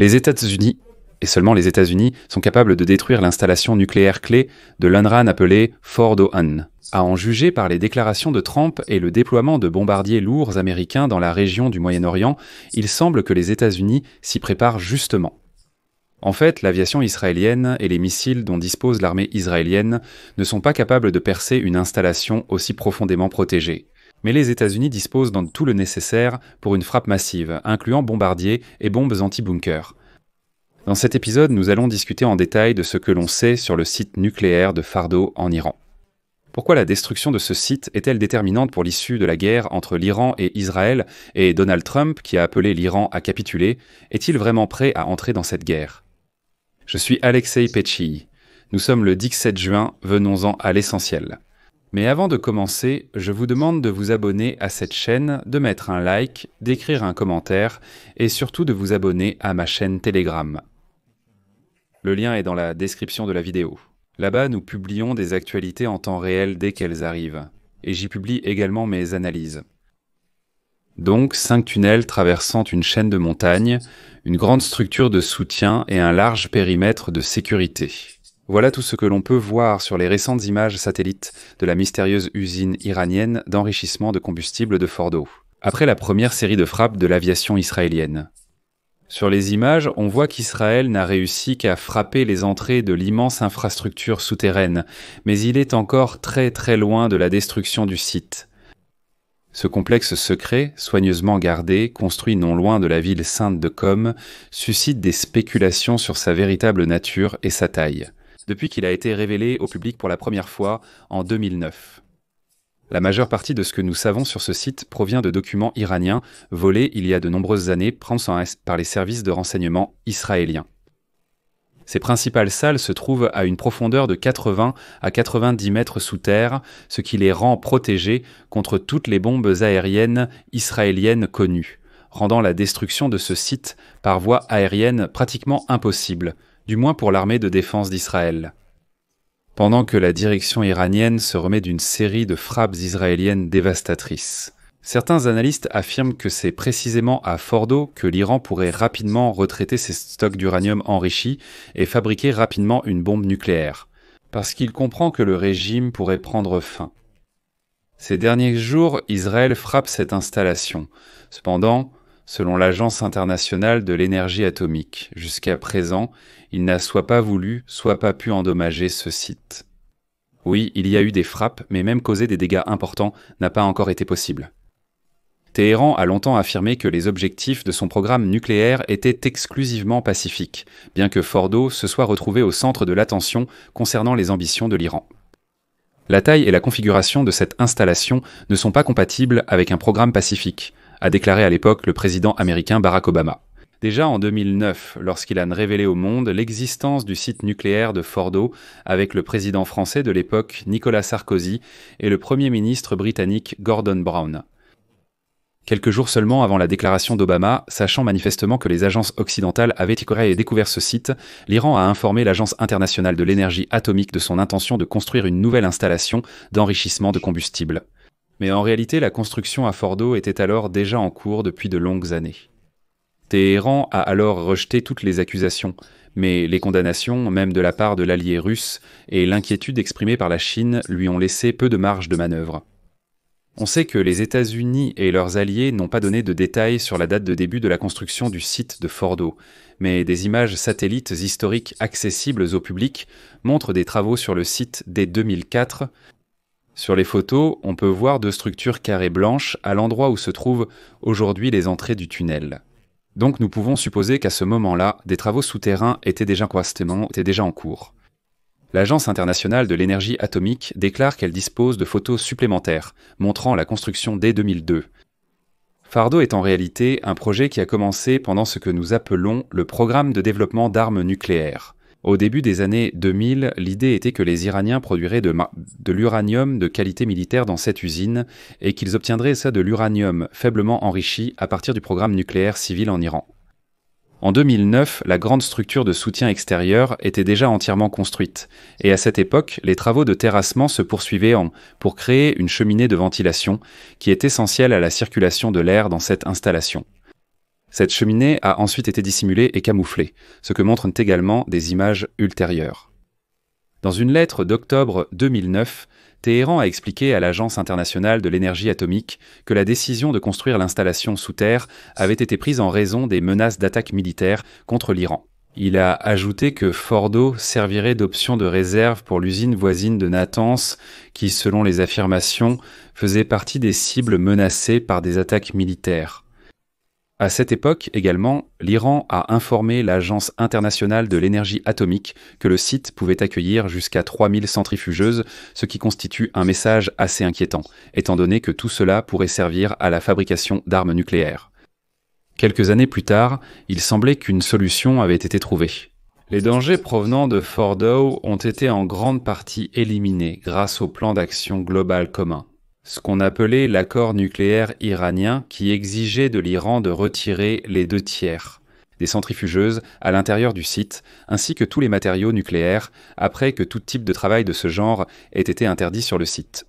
Les États-Unis, et seulement les États-Unis, sont capables de détruire l'installation nucléaire clé de l'UNRWA appelée Fordo 1. À en juger par les déclarations de Trump et le déploiement de bombardiers lourds américains dans la région du Moyen-Orient, il semble que les États-Unis s'y préparent justement. En fait, l'aviation israélienne et les missiles dont dispose l'armée israélienne ne sont pas capables de percer une installation aussi profondément protégée. Mais les États-Unis disposent de tout le nécessaire pour une frappe massive, incluant bombardiers et bombes anti-bunker. Dans cet épisode, nous allons discuter en détail de ce que l'on sait sur le site nucléaire de Fordo en Iran. Pourquoi la destruction de ce site est-elle déterminante pour l'issue de la guerre entre l'Iran et Israël, et Donald Trump, qui a appelé l'Iran à capituler, est-il vraiment prêt à entrer dans cette guerre ? Je suis Alexei Petchii. Nous sommes le 17 juin, venons-en à l'essentiel. Mais avant de commencer, je vous demande de vous abonner à cette chaîne, de mettre un like, d'écrire un commentaire et surtout de vous abonner à ma chaîne Telegram. Le lien est dans la description de la vidéo. Là-bas, nous publions des actualités en temps réel dès qu'elles arrivent. Et j'y publie également mes analyses. Donc, 5 tunnels traversant une chaîne de montagnes, une grande structure de soutien et un large périmètre de sécurité. Voilà tout ce que l'on peut voir sur les récentes images satellites de la mystérieuse usine iranienne d'enrichissement de combustible de Fordo, après la première série de frappes de l'aviation israélienne. Sur les images, on voit qu'Israël n'a réussi qu'à frapper les entrées de l'immense infrastructure souterraine, mais il est encore très très loin de la destruction du site. Ce complexe secret, soigneusement gardé, construit non loin de la ville sainte de Qom, suscite des spéculations sur sa véritable nature et sa taille, depuis qu'il a été révélé au public pour la première fois en 2009. La majeure partie de ce que nous savons sur ce site provient de documents iraniens volés il y a de nombreuses années par les services de renseignement israéliens. Ses principales salles se trouvent à une profondeur de 80 à 90 mètres sous terre, ce qui les rend protégés contre toutes les bombes aériennes israéliennes connues, rendant la destruction de ce site par voie aérienne pratiquement impossible, du moins pour l'armée de défense d'Israël. Pendant que la direction iranienne se remet d'une série de frappes israéliennes dévastatrices. Certains analystes affirment que c'est précisément à Fordo que l'Iran pourrait rapidement retraiter ses stocks d'uranium enrichi et fabriquer rapidement une bombe nucléaire, parce qu'il comprend que le régime pourrait prendre fin. Ces derniers jours, Israël frappe cette installation. Cependant, selon l'Agence internationale de l'énergie atomique, jusqu'à présent, il n'a soit pas voulu, soit pas pu endommager ce site. Oui, il y a eu des frappes, mais même causer des dégâts importants n'a pas encore été possible. Téhéran a longtemps affirmé que les objectifs de son programme nucléaire étaient exclusivement pacifiques, bien que Fordo se soit retrouvé au centre de l'attention concernant les ambitions de l'Iran. La taille et la configuration de cette installation ne sont pas compatibles avec un programme pacifique, a déclaré à l'époque le président américain Barack Obama. Déjà en 2009, lorsqu'il a révélé au monde l'existence du site nucléaire de Fordo avec le président français de l'époque Nicolas Sarkozy et le premier ministre britannique Gordon Brown. Quelques jours seulement avant la déclaration d'Obama, sachant manifestement que les agences occidentales avaient découvert ce site, l'Iran a informé l'Agence internationale de l'énergie atomique de son intention de construire une nouvelle installation d'enrichissement de combustible. Mais en réalité, la construction à Fordo était alors déjà en cours depuis de longues années. Téhéran a alors rejeté toutes les accusations, mais les condamnations, même de la part de l'allié russe, et l'inquiétude exprimée par la Chine lui ont laissé peu de marge de manœuvre. On sait que les États-Unis et leurs alliés n'ont pas donné de détails sur la date de début de la construction du site de Fordo, mais des images satellites historiques accessibles au public montrent des travaux sur le site dès 2004. Sur les photos, on peut voir 2 structures carrées blanches à l'endroit où se trouvent aujourd'hui les entrées du tunnel. Donc nous pouvons supposer qu'à ce moment-là, des travaux souterrains étaient déjà en cours. L'Agence internationale de l'énergie atomique déclare qu'elle dispose de photos supplémentaires, montrant la construction dès 2002. Fordo est en réalité un projet qui a commencé pendant ce que nous appelons le programme de développement d'armes nucléaires. Au début des années 2000, l'idée était que les Iraniens produiraient de l'uranium de qualité militaire dans cette usine et qu'ils obtiendraient ça de l'uranium faiblement enrichi à partir du programme nucléaire civil en Iran. En 2009, la grande structure de soutien extérieur était déjà entièrement construite, et à cette époque, les travaux de terrassement se poursuivaient pour créer une cheminée de ventilation qui est essentielle à la circulation de l'air dans cette installation. Cette cheminée a ensuite été dissimulée et camouflée, ce que montrent également des images ultérieures. Dans une lettre d'octobre 2009, Téhéran a expliqué à l'Agence internationale de l'énergie atomique que la décision de construire l'installation sous terre avait été prise en raison des menaces d'attaque militaire contre l'Iran. Il a ajouté que Fordo servirait d'option de réserve pour l'usine voisine de Natanz, qui, selon les affirmations, faisait partie des cibles menacées par des attaques militaires. À cette époque également, l'Iran a informé l'Agence internationale de l'énergie atomique que le site pouvait accueillir jusqu'à 3000 centrifugeuses, ce qui constitue un message assez inquiétant, étant donné que tout cela pourrait servir à la fabrication d'armes nucléaires. Quelques années plus tard, il semblait qu'une solution avait été trouvée. Les dangers provenant de Fordow ont été en grande partie éliminés grâce au plan d'action global commun, ce qu'on appelait l'accord nucléaire iranien qui exigeait de l'Iran de retirer les 2/3 des centrifugeuses à l'intérieur du site, ainsi que tous les matériaux nucléaires, après que tout type de travail de ce genre ait été interdit sur le site.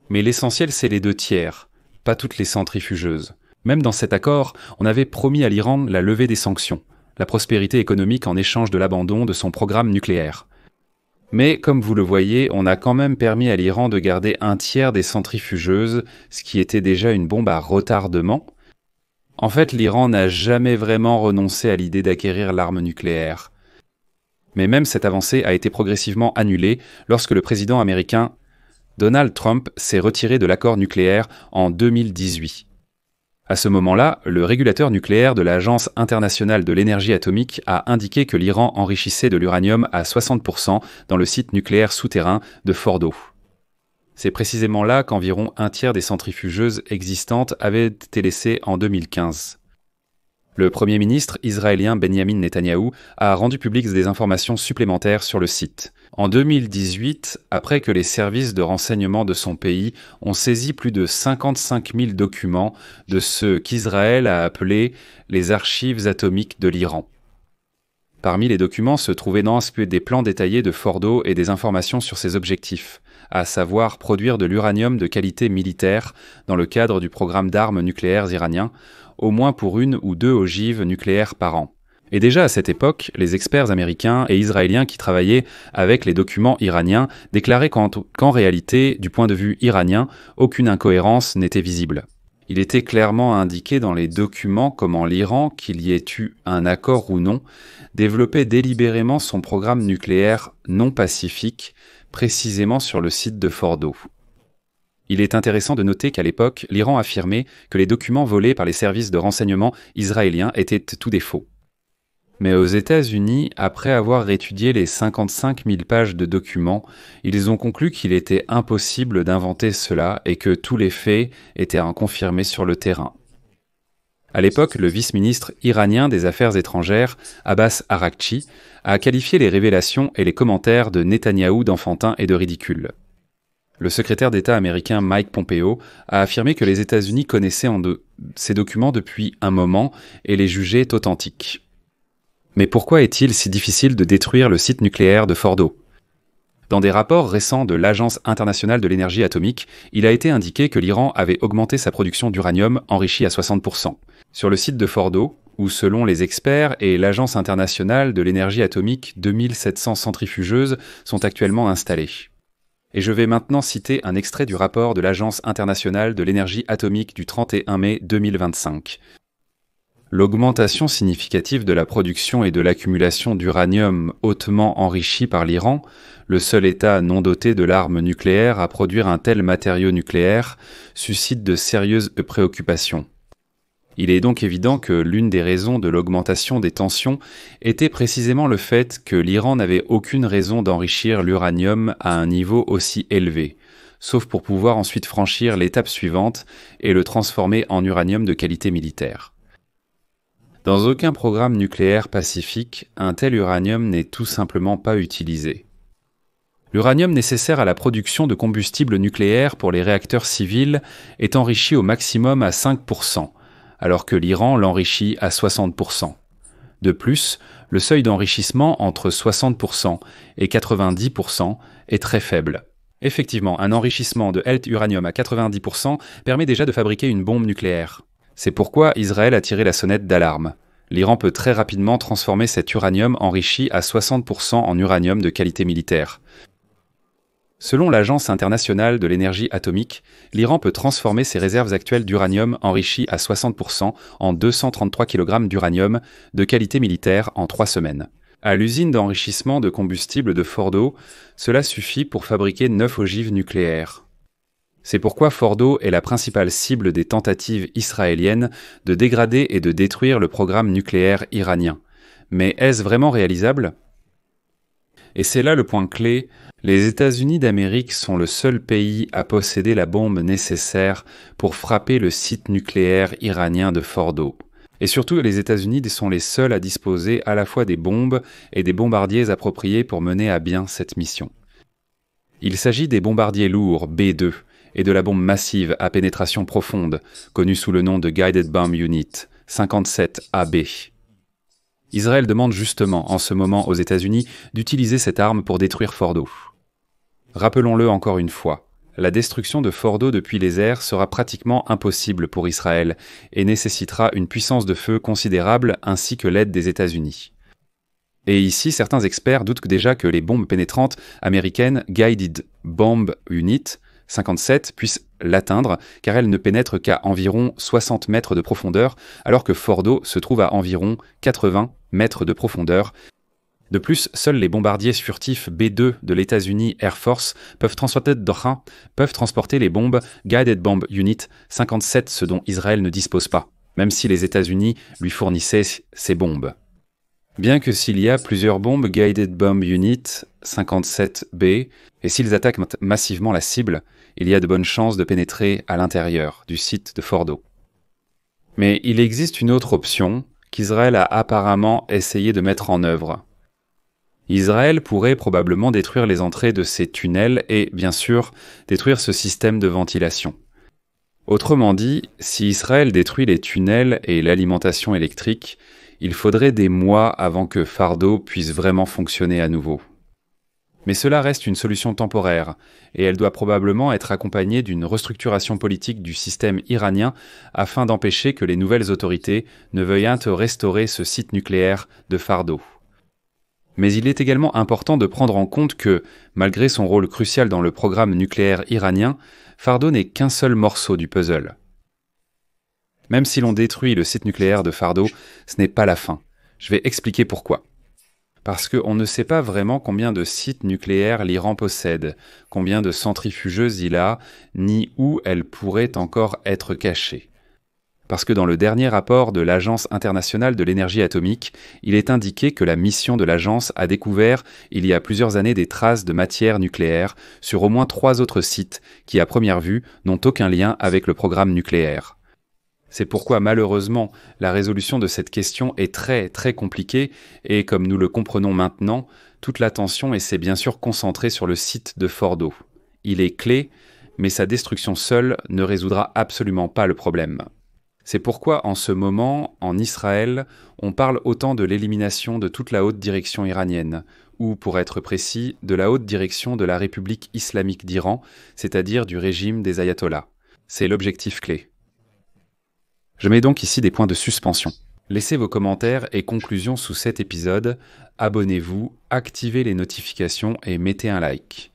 Mais l'essentiel, c'est les 2/3, pas toutes les centrifugeuses. Même dans cet accord, on avait promis à l'Iran la levée des sanctions, la prospérité économique en échange de l'abandon de son programme nucléaire. Mais, comme vous le voyez, on a quand même permis à l'Iran de garder 1/3 des centrifugeuses, ce qui était déjà une bombe à retardement. En fait, l'Iran n'a jamais vraiment renoncé à l'idée d'acquérir l'arme nucléaire. Mais même cette avancée a été progressivement annulée lorsque le président américain Donald Trump s'est retiré de l'accord nucléaire en 2018. À ce moment-là, le régulateur nucléaire de l'Agence internationale de l'énergie atomique a indiqué que l'Iran enrichissait de l'uranium à 60% dans le site nucléaire souterrain de Fordo. C'est précisément là qu'environ 1/3 des centrifugeuses existantes avaient été laissées en 2015. Le Premier ministre israélien Benjamin Netanyahou a rendu publiques des informations supplémentaires sur le site. En 2018, après que les services de renseignement de son pays ont saisi plus de 55 000 documents de ce qu'Israël a appelé les archives atomiques de l'Iran. Parmi les documents se trouvaient des plans détaillés de Fordo et des informations sur ses objectifs, à savoir produire de l'uranium de qualité militaire dans le cadre du programme d'armes nucléaires iranien, au moins pour 1 ou 2 ogives nucléaires par an. Et déjà à cette époque, les experts américains et israéliens qui travaillaient avec les documents iraniens déclaraient qu'en réalité, du point de vue iranien, aucune incohérence n'était visible. Il était clairement indiqué dans les documents comment l'Iran, qu'il y ait eu un accord ou non, développait délibérément son programme nucléaire non pacifique, précisément sur le site de Fordo. Il est intéressant de noter qu'à l'époque, l'Iran affirmait que les documents volés par les services de renseignement israéliens étaient tout des faux. Mais aux États-Unis, après avoir étudié les 55 000 pages de documents, ils ont conclu qu'il était impossible d'inventer cela et que tous les faits étaient confirmés sur le terrain. À l'époque, le vice-ministre iranien des Affaires étrangères, Abbas Araghchi, a qualifié les révélations et les commentaires de Netanyahou d'enfantins et de ridicules. Le secrétaire d'État américain Mike Pompeo a affirmé que les États-Unis connaissaient ces documents depuis un moment et les jugeaient authentiques. Mais pourquoi est-il si difficile de détruire le site nucléaire de Fordo ? Dans des rapports récents de l'Agence internationale de l'énergie atomique, il a été indiqué que l'Iran avait augmenté sa production d'uranium enrichi à 60%. Sur le site de Fordo, où selon les experts et l'Agence internationale de l'énergie atomique, 2700 centrifugeuses sont actuellement installées. Et je vais maintenant citer un extrait du rapport de l'Agence internationale de l'énergie atomique du 31 mai 2025. L'augmentation significative de la production et de l'accumulation d'uranium hautement enrichi par l'Iran, le seul État non doté de l'arme nucléaire à produire un tel matériau nucléaire, suscite de sérieuses préoccupations. Il est donc évident que l'une des raisons de l'augmentation des tensions était précisément le fait que l'Iran n'avait aucune raison d'enrichir l'uranium à un niveau aussi élevé, sauf pour pouvoir ensuite franchir l'étape suivante et le transformer en uranium de qualité militaire. Dans aucun programme nucléaire pacifique, un tel uranium n'est tout simplement pas utilisé. L'uranium nécessaire à la production de combustible nucléaire pour les réacteurs civils est enrichi au maximum à 5%, alors que l'Iran l'enrichit à 60%. De plus, le seuil d'enrichissement entre 60% et 90% est très faible. Effectivement, un enrichissement de uranium à 90% permet déjà de fabriquer une bombe nucléaire. C'est pourquoi Israël a tiré la sonnette d'alarme. L'Iran peut très rapidement transformer cet uranium enrichi à 60% en uranium de qualité militaire. Selon l'Agence internationale de l'énergie atomique, l'Iran peut transformer ses réserves actuelles d'uranium enrichi à 60% en 233 kg d'uranium de qualité militaire en 3 semaines. À l'usine d'enrichissement de combustible de Fordo, cela suffit pour fabriquer 9 ogives nucléaires. C'est pourquoi Fordo est la principale cible des tentatives israéliennes de dégrader et de détruire le programme nucléaire iranien. Mais est-ce vraiment réalisable ? Et c'est là le point clé, les États-Unis d'Amérique sont le seul pays à posséder la bombe nécessaire pour frapper le site nucléaire iranien de Fordo. Et surtout, les États-Unis sont les seuls à disposer à la fois des bombes et des bombardiers appropriés pour mener à bien cette mission. Il s'agit des bombardiers lourds B-2 et de la bombe massive à pénétration profonde, connue sous le nom de Guided Bomb Unit 57AB. Israël demande justement en ce moment aux États-Unis d'utiliser cette arme pour détruire Fordo. Rappelons-le encore une fois, la destruction de Fordo depuis les airs sera pratiquement impossible pour Israël et nécessitera une puissance de feu considérable ainsi que l'aide des États-Unis. Et ici, certains experts doutent déjà que les bombes pénétrantes américaines Guided Bomb Unit 57 puissent l'atteindre, car elles ne pénètrent qu'à environ 60 mètres de profondeur, alors que Fordo se trouve à environ 80 mètres de profondeur. De plus, seuls les bombardiers furtifs B-2 de l'États-Unis Air Force peuvent transporter les bombes Guided Bomb Unit 57, ce dont Israël ne dispose pas, même si les États-Unis lui fournissaient ces bombes. Bien que s'il y a plusieurs bombes Guided Bomb Unit 57B, et s'ils attaquent massivement la cible, il y a de bonnes chances de pénétrer à l'intérieur du site de Fordo. Mais il existe une autre option qu'Israël a apparemment essayé de mettre en œuvre. Israël pourrait probablement détruire les entrées de ces tunnels et, bien sûr, détruire ce système de ventilation. Autrement dit, si Israël détruit les tunnels et l'alimentation électrique, il faudrait des mois avant que Fordo puisse vraiment fonctionner à nouveau. Mais cela reste une solution temporaire, et elle doit probablement être accompagnée d'une restructuration politique du système iranien afin d'empêcher que les nouvelles autorités ne veuillent restaurer ce site nucléaire de Fordo. Mais il est également important de prendre en compte que, malgré son rôle crucial dans le programme nucléaire iranien, Fordo n'est qu'un seul morceau du puzzle. Même si l'on détruit le site nucléaire de Fordo, ce n'est pas la fin. Je vais expliquer pourquoi. Parce qu'on ne sait pas vraiment combien de sites nucléaires l'Iran possède, combien de centrifugeuses il a, ni où elles pourraient encore être cachées. Parce que dans le dernier rapport de l'Agence internationale de l'énergie atomique, il est indiqué que la mission de l'agence a découvert il y a plusieurs années des traces de matière nucléaire sur au moins 3 autres sites qui, à première vue, n'ont aucun lien avec le programme nucléaire. C'est pourquoi, malheureusement, la résolution de cette question est très, très compliquée et, comme nous le comprenons maintenant, toute l'attention s'est bien sûr concentrée sur le site de Fordo. Il est clé, mais sa destruction seule ne résoudra absolument pas le problème. C'est pourquoi, en ce moment, en Israël, on parle autant de l'élimination de toute la haute direction iranienne, ou, pour être précis, de la haute direction de la République islamique d'Iran, c'est-à-dire du régime des ayatollahs. C'est l'objectif clé. Je mets donc ici des points de suspension. Laissez vos commentaires et conclusions sous cet épisode, abonnez-vous, activez les notifications et mettez un like.